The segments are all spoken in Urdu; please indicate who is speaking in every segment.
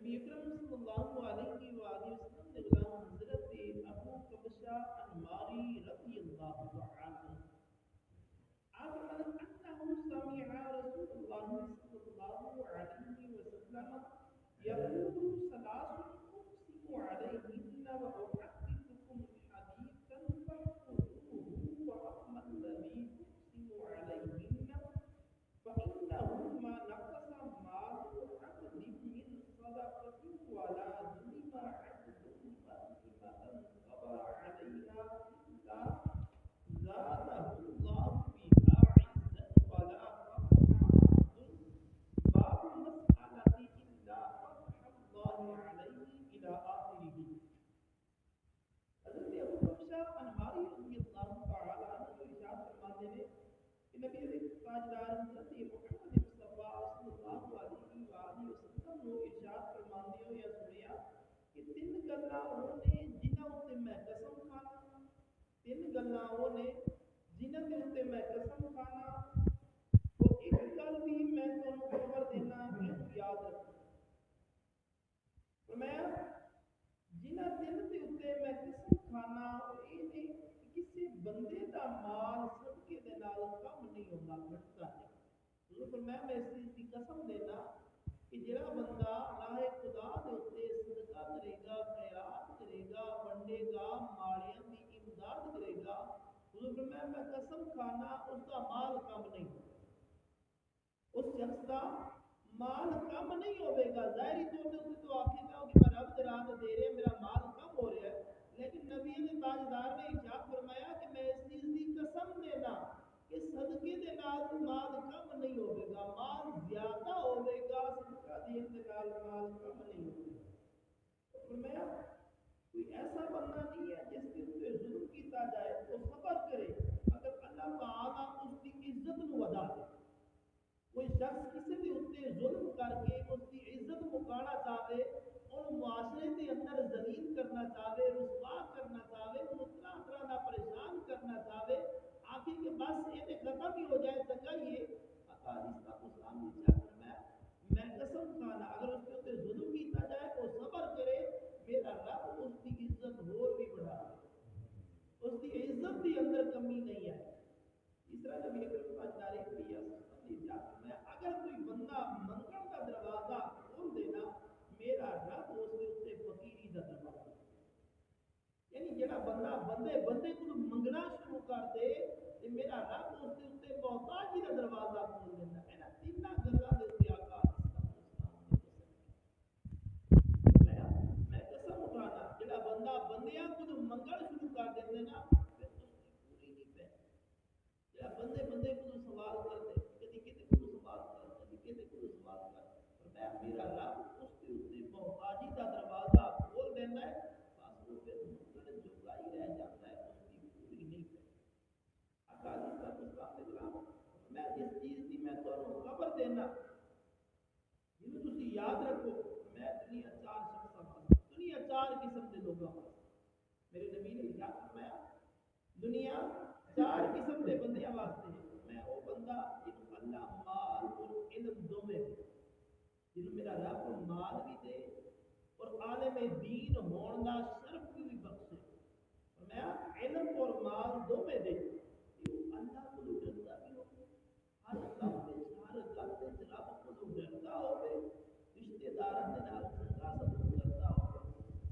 Speaker 1: نبی اکرم صلی اللہ علیہ وآلہ وسلم نے غلام حضرت ابو قبشہ انماری رضی اللہ تعالی عنہ آپ انه سمع رسول الله صلی اللہ علیہ وسلم يقول ثلاث اقسم عليهن واحدثكم حديثا فاحفظوه واما الذي اقسم عليهن فإنه ما نقص مال عبد من صدقة ولا ظلم عبد مظلمة قضى عليها إلا زاده الله بها عزا ولا فقر عبد باب المسألة إلا فتح الله عليه إلى آخره. حضرت ابو بکر انماری رضی اللہ تعالی عنہ جو ارشاد فرماتے ہیں کہ نبی تاجدار حضرت محمد مصطفیٰ صلی اللہ علیہ وآلہ وسلم نے ارشاد فرماتے ہو یا سنیا کہ تین گلاں نے جنہاں تے میں قسم کھانا، تین گلاں نے جنہاں دے تے میں قسم کھانا، تو ایک گل بھی میں تانوں خبر دینا ہے یاد رکھو. فرمایا جنہاں دن دے اوتے میں قسم کھانا یہ نہیں کہ کسی بندے دا مال صدقے دے نال کم نہیں ہوندا، گھٹتا ہے. حضور فرمایا میں اس چیز کی قسم دینا کہ جڑا بندہ راہ خدا دے اوتے صدقہ کرے گا، خیرات کرے گا، ونڈے گا، ماڑیاں دی امداد کرے گا، حضور فرمایا میں قسم کھانا اس دا مال کم نہیں ہوگا، اس شخص کا مال کم نہیں ہوئے گا. ظاہری طور پہ تو آخے گا کہ میں رب راہ دے رہے میرا مال کم ہو رہا ہے، لیکن نبی نے تاجدار نے ارشاد فرمایا کہ میں اس چیز کی قسم دینا کہ صدقے دے نال مال کم نہیں ہوئے گا، مال زیادہ ہوئے گا، صدقہ دین دے نال مال کم نہیں ہوئے گا. فرمایا کوئی ایسا بندہ نہیں ہے جس کے اوپر ظلم کیتا جائے تو صبر کرے مگر اللہ تعالیٰ اس کی عزت نو ودا دے. کوئی شخص کسی کے اتنے ظلم کر کے اس کی عزت مکانا چاہے، ان معاشرے کے اندر ذلیل کرنا چاہے، رسوا کرنا چاہے، اس طرح طرح کا پریشان کرنا چاہے، آخر کے بس یہ ختم ہی ہو جائے چنگا ہی ہے. آقا رشتہ اسلام نے کیا فرمایا میں قسم کھانا اگر اس کے اوپر ظلم کیتا جائے تو صبر کرے، میرا رب اس کی عزت اور بھی بڑھا دے، اس کی عزت کے اندر کمی نہیں ہے. اس طرح نبی اکرم تاجدار میں اگر کوئی بندہ منگن کا دروازہ کھول دینا میرا رب اس کے اتنے فقیری کا دروازہ، یعنی جڑا بندہ بندے بندے کو منگنا شروع کر دے تے میرا رب اس کے اتنے محتاجی کا دروازہ کھول دینا ہے نا. تین گلاں دے تے آقا میں قسم اٹھانا جڑا بندہ بندیاں کو منگن شروع کر دیندے نا پھر اس کی پوری نہیں پہ جڑا بندے بندے کو سوال کر دے کدی کدی کو سوال کر کدی کدی کو سوال کر فرمایا میرا رب اس کے اوپر محتاجی کا دروازہ کھول دینا ہے، بس وہ پھر منگن جوگا ہی رہ جاتا ہے، اس کی پوری نہیں پہ. اکالی کا اسلام نے کلام میں اس چیز کی میں تانوں خبر دینا جنوں تسی یاد رکھو. میں دنیا چار شخصاں واسطے دنیا چار قسم کے لوگوں واسطے میرے نبی نے ارشاد فرمایا دنیا چار قسم کے بندیاں واسطے میں وہ بندہ جنوں اللہ مال اور علم دوویں جنوں میرا رب مال بھی دے اور عالم دین ہون دا شرف بھی بخشے. فرمایا علم اور مال دوویں دے اللہ کو ڈرتا بھی ہو، ہر کام وچ ہر گل وچ رب کو ڈرتا ہوے، رشتہ داراں دے نال چنگا سلوک کرتا ہوے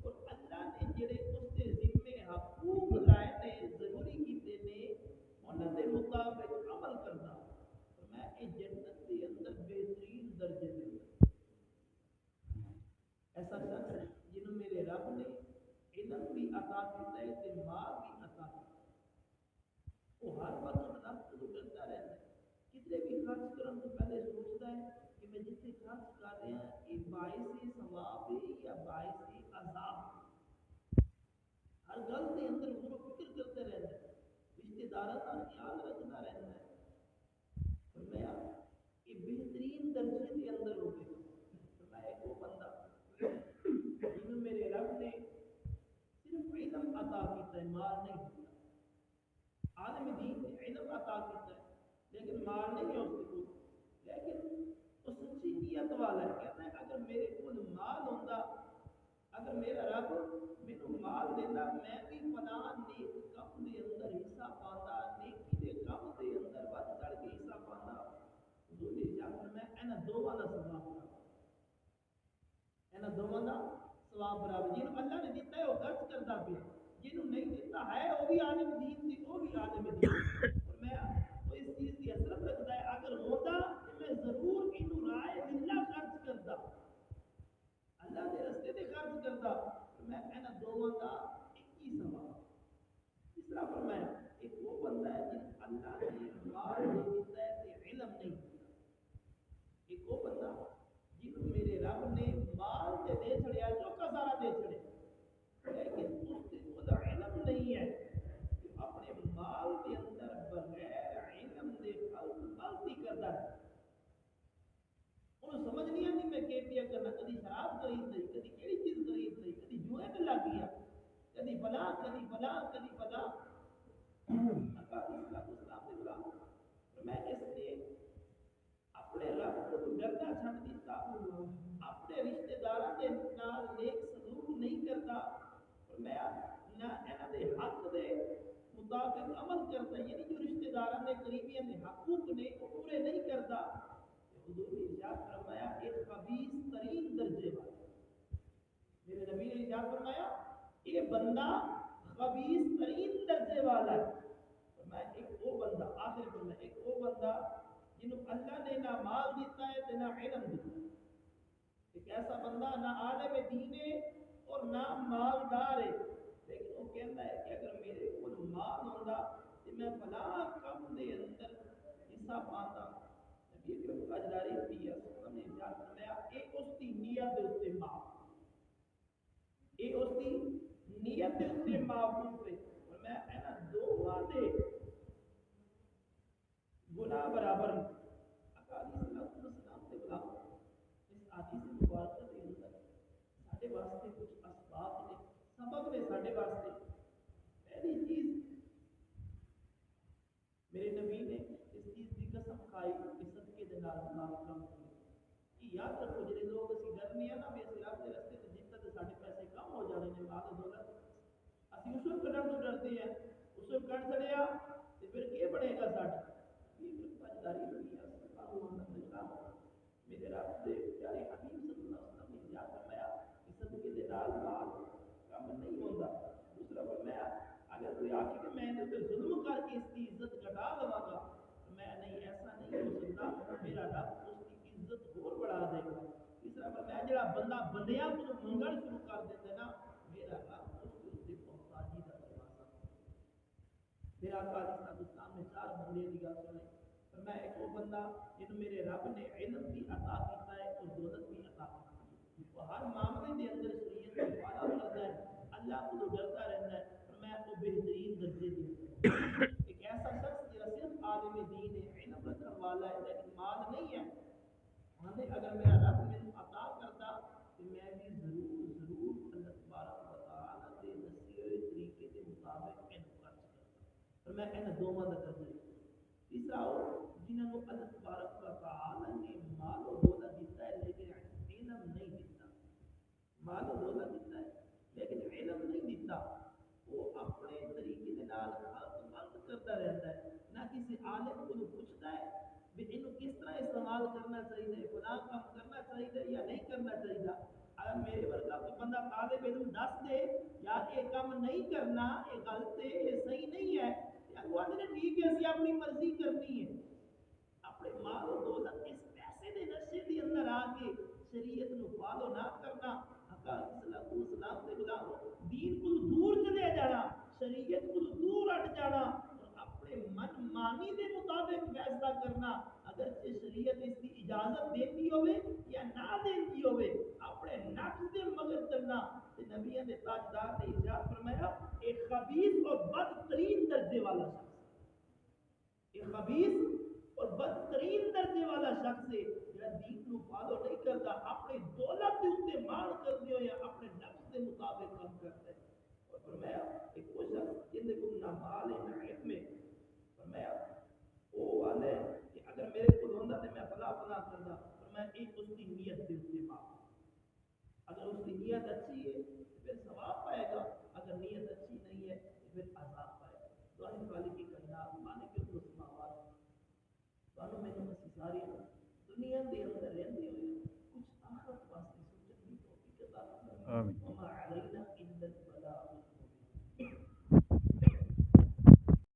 Speaker 1: اور اللہ نے جڑے اس دے ذمے حقوق لائے نے ضروری کیتے نے انہاں دے مطابق عمل کرنا. فرمایا اے جنت دے اندر بہترین درجے دے ایسا شخص جنہوں میرے رب نے علم بھی عطا کیتا ہے تے مال بھی عطا کیتا ہے، وہ ہر وقت رب کو ڈرتا رہتا ہے، کتنے بھی خرچ کرن تو پہلے سوچتا ہے کہ میں جتنے خرچ کر رہا ہوں یہ باعث ثواب ہے یا باعث عذاب ہے. ہر گل کے اندر غور و فکر کرتے رہتا ہے، رشتہ داراں کا خیال رکھتا رہتا ہے. فرمایا کہ بہترین درجے کے اندر ہوگے. فرمایا وہ بندہ جنہوں میرے رب نے صرف علم عطا کیتا ہے مال نہیں دیتا، عالم دین نے علم عطا کیتا ہے لیکن مال نہیں ہے اس کے پاس، لیکن اس اچھی نیت والا ہے، کہتا ہے اگر میرے کو مال ہوتا، اگر میرا رب مینو مال دینا، میں بھی فلاں نیک کم دے اندر حصہ پاتا، نیکی دے کم دے اندر ود چڑھ کے حصہ پاتا، حضور نے ارشاد میں انہاں دوواں دا ثواب برابر، انہاں دوواں دا ثواب برابر۔ جنوں اللہ نے دیتا ہے وہ خرچ کرتا پیا، جنوں نہیں دیتا ہے وہ بھی عالم دین سی، وہ بھی عالم دین، اور میں وہ اس چیز کی حسرت رکھتا ہے اگر ہوتا تو میں ضرور انہوں رائے اللہ خرچ کرتا، اللہ کے رستے تے خرچ کرتا، میں انہاں دوواں دا ایک ہی ثواب۔ اس طرح فرمایا ایک وہ بندہ ہے جن اللہ نے مال دے دیتا ہے تے علم نہیں دیتا، ایک وہ بندہ جنوں میرے رب نے مال تے دے چھڑیا، چوکا سارا دے چھڑے، لیکن اس سے خود علم نہیں ہے کہ اپنے مال کے اندر بغیر علم دے غلطی کرتا ہے، انہوں سمجھ نہیں آتی میں کی پیا کرنا، کدی شراب خرید لئی، کدی کیڑی چیز خرید لئی، کدی جوئے تے لگ گیا، کدی فلاں کدی فلاں کدی فلاں۔ میں اس لیے اپنے رب کو ڈرنا چھڈ دیتا، اپنے رشتے داراں دے نال نیک سلوک نہیں کرتا، اور میں نہ انہاں دے حق دے مطابق عمل کرتا، یعنی جو رشتے داراں دے قریبیاں دے حقوق نے وہ پورے نہیں کرتا۔ حضور نے ارشاد فرمایا ایک خبیث ترین درجے والا، میرے نبی نے ارشاد فرمایا یہ بندہ خبیث ترین درجے والا ہے، فرمایا ایک وہ بندہ، آخر فرمایا ایک وہ بندہ جنہوں اللہ نے نہ مال دیتا ہے نہ علم دیتا ہے، ایک ایسا بندہ نہ عالم دین ہے اور نہ مالدار ہے، لیکن وہ کہتا ہے کہ اگر میرے کو مال ہوتا تو میں فلاں کم دے اندر حصہ پاتا۔ نبی اکرم تاجدار انبیاء صلی اللہ علیہ وسلم نے ارشاد فرمایا اے اس دی نیت دے اوتے معاف، اے اس دی نیت دے اوتے معاف ہے، فرمایا انہاں دو دے گناہ برابر ہیں۔ اکالی صلی اللہ علیہ وسلم نے بلا اس حدیث مبارکہ کے اندر ساڈے واسطے کچھ اسباب نے، سبب نے ساڈے واسطے۔ پہلی چیز میرے نبی نے اس چیز کی قسم کھائی کہ صدقے دے نال مال کم ہوئے، کہ یاد رکھو جڑے لوگ اسی ڈرنے ہیں نا بھی اسی رب دے رستے تے جتنے تے ساڈے پیسے کم ہو جانے نے مال دولت، اسی اس وقت کڈن تو ڈرتے ہیں، اس وقت کڈ چھڑیا تے پھر کی بنے گا ساڈا؟ یہ تاجداری ہوئی ہے اللہ علیہ وسلم، میرے رب دے پیارے حبیب صلی اللہ علیہ وسلم نے یاد فرمایا کہ صدقے دے نال مال کم نہیں ہوتا۔ دوسرا فرمایا اگر کوئی آخے کہ میں نے تو ظلم کر کے اس کی عزت گھٹا لواں گا، میں نہیں، ایسا نہیں ہو سکتا، میرا رب اس کی عزت اور بڑھا دے گا۔ تیسرا فرمایا جڑا بندہ بندیاں کو منگل شروع کر دیتا ہے نا، میرا رب اس کے اوپر محتاجی کا دروازہ، میرا آقا علیہ السلام نے چار بندے کی گل سنائی، فرمایا ایک وہ بندہ جنہوں میرے رب نے علم بھی عطا کیتا ہے اور دولت بھی عطا کی ہے، وہ ہر معاملے کے اندر شریعت کو فالو کرتا ہے، اللہ کو ڈرتا رہتا ہے، فرمایا وہ بہترین درجے دی ہے۔ ایک ایسا شخص جو صرف عالم دین ہے، علم رکھنے والا ہے لیکن مال نہیں ہے، ہمیں اگر میرا رب مجھے عطا کرتا تو میں بھی ضرور ضرور اللہ تبارک و تعالی کے دسے ہوئے طریقے کے مطابق خرچ کرتا، اور میں ان دوواں دا درجہ۔ تیسرا وہ جنہوں کو اللہ تبارک و تعالی نے مال و دولت دیتا ہے لیکن علم نہیں دیتا، مال و دولت دیتا ہے لیکن علم نہیں دیتا، وہ اپنے طریقے کے نال خلق کرتا رہتا ہے، نہ کسی عالم کو پوچھتا ہے کہ انہوں کس طرح استعمال کرنا چاہیے، فلاں کام کرنا چاہیے یا نہیں کرنا چاہیے۔ اگر میرے ورگا کوئی بندہ طالب علم دس دے یار یہ کام نہیں کرنا، یہ غلط ہے، یہ صحیح نہیں ہے، وہ آدھے ٹھیک ہے اسی اپنی مرضی کرنی ہے، اپنے مال و دولت اس پیسے دے نشے کے اندر آ کے شریعت نو فالو نہ کرنا، حقا اسلام دے غلامو دین کو دور چلے جانا، شریعت کو دور ہٹ جانا اور اپنے من مانی دے مطابق فیصلہ کرنا، اگرچہ شریعت اس کی اجازت دیتی ہوئے یا نہ دیتی ہوئے، اپنے نفس دے مگر چلنا۔ نبی نے تاجدار نے ارشاد فرمایا ایک خبیث اور بدترین درجے والا شخص، ایک خبیث اور بدترین درجے والا شخص ہے جو دین کو فالو نہیں کرتا، اپنے دولت کے اوپر مان کرتے ہو یا اپنے نفس کے مطابق کام کرتا ہے۔ اور فرمایا ایک وہ شخص جن کو نہ مال ہے نہ علم ہے، فرمایا وہ والے کہ اگر میرے کو ہوتا تو میں فلاں فلاں کرتا، فرمایا کرنا ہے ایک اس کی نیت کے اتنے باپ اگر اس کی نیت اچھی ہے تو پھر ثواب پائے گا اگر نیت اچھی نہیں ہے تو پھر عذاب پائے گا دعائیں خالی کی کائنات مالک کے اس سماوات سانو میں نے ساری دنیا دے اندر رہندے ہوئے کچھ آخرت واسطے سوچنے کی توفیق عطا فرمائے
Speaker 2: آمین.